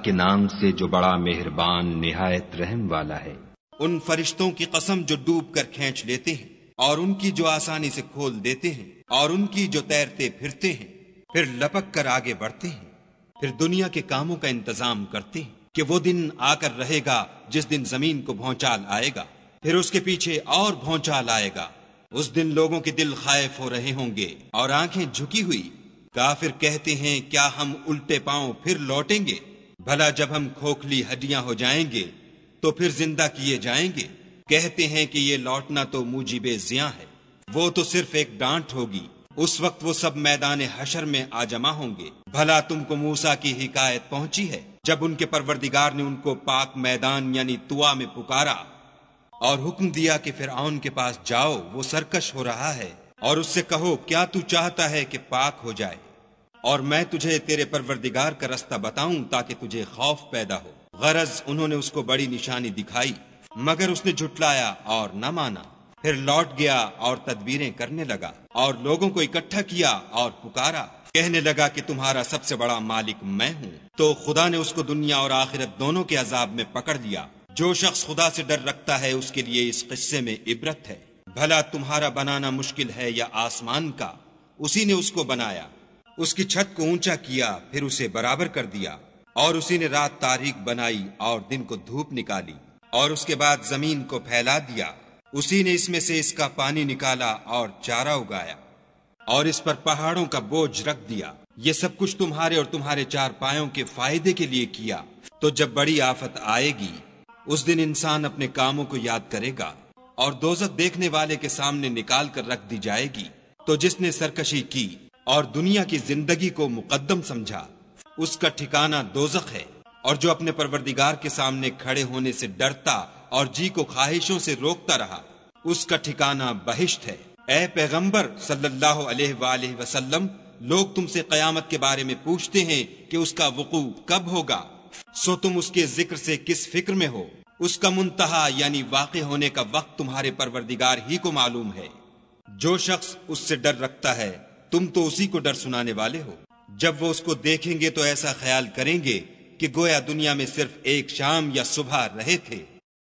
کے نام سے جو بڑا مہربان نہایت رحم والا ہے۔ ان فرشتوں کی قسم جو ڈوب کر کھینچ لیتے ہیں اور ان کی جو آسانی سے کھول دیتے ہیں اور ان کی جو تیرتے پھرتے ہیں، پھر لپک کر آگے بڑھتے ہیں، پھر دنیا کے کاموں کا انتظام کرتے ہیں کہ وہ دن آ کر رہے گا جس دن زمین کو بھونچال آئے گا، پھر اس کے پیچھے اور بھونچال آئے گا۔ اس دن لوگوں کے دل خائف ہو رہے ہوں گے اور آنکھیں جھکی ہوئی۔ کافر کہتے ہیں کیا ہم الٹے پاؤں پھر لوٹیں گے؟ بھلا جب ہم کھوکھلی ہڈیاں ہو جائیں گے تو پھر زندہ کیے جائیں گے؟ کہتے ہیں کہ یہ لوٹنا تو موجب زیاں ہے، وہ تو صرف ایک ڈانٹ ہوگی۔ اس وقت وہ سب میدان حشر میں آ جمع ہوں گے۔ بھلا تم کو موسیٰ کی حکایت پہنچی ہے جب ان کے پروردگار نے ان کو پاک میدان یعنی طوا میں پکارا اور حکم دیا کہ فرعون کے پاس جاؤ، وہ سرکش ہو رہا ہے، اور اس سے کہو کیا تو چاہتا ہے کہ پاک ہو جائے اور میں تجھے تیرے پروردگار کا رستہ بتاؤں تاکہ تجھے خوف پیدا ہو۔ غرض انہوں نے اس کو بڑی نشانی دکھائی مگر اس نے جھٹلایا اور نہ مانا۔ پھر لوٹ گیا اور تدبیریں کرنے لگا اور لوگوں کو اکٹھا کیا اور پکارا، کہنے لگا کہ تمہارا سب سے بڑا مالک میں ہوں۔ تو خدا نے اس کو دنیا اور آخرت دونوں کے عذاب میں پکڑ لیا۔ جو شخص خدا سے ڈر رکھتا ہے اس کے لیے اس قصے میں عبرت ہے۔ بھلا تمہارا بنانا مشکل ہے یا آسمان کا؟ اسی نے اس کو بنایا، اس کی چھت کو اونچا کیا، پھر اسے برابر کر دیا، اور اسی نے رات تاریک بنائی اور دن کو دھوپ نکالی، اور اس کے بعد زمین کو پھیلا دیا۔ اسی نے اس میں سے اس کا پانی نکالا اور چارہ اگایا، اور اس پر پہاڑوں کا بوجھ رکھ دیا۔ یہ سب کچھ تمہارے اور تمہارے چار پایوں کے فائدے کے لیے کیا۔ تو جب بڑی آفت آئے گی اس دن انسان اپنے کاموں کو یاد کرے گا اور دوزخ دیکھنے والے کے سامنے نکال کر رکھ دی جائے گی۔ تو جس نے سرکشی کی اور دنیا کی زندگی کو مقدم سمجھا اس کا ٹھکانہ دوزخ ہے، اور جو اپنے پروردگار کے سامنے کھڑے ہونے سے ڈرتا اور جی کو خواہشوں سے روکتا رہا اس کا ٹھکانہ بہشت ہے۔ اے پیغمبر صلی اللہ علیہ وآلہ وسلم، لوگ تم سے قیامت کے بارے میں پوچھتے ہیں کہ اس کا وقوع کب ہوگا، سو تم اس کے ذکر سے کس فکر میں ہو؟ اس کا منتہا یعنی واقع ہونے کا وقت تمہارے پروردگار ہی کو معلوم ہے۔ جو شخص اس سے ڈر رکھتا ہے تم تو اسی کو ڈر سنانے والے ہو۔ جب وہ اس کو دیکھیں گے تو ایسا خیال کریں گے کہ گویا دنیا میں صرف ایک شام یا صبح رہے تھے۔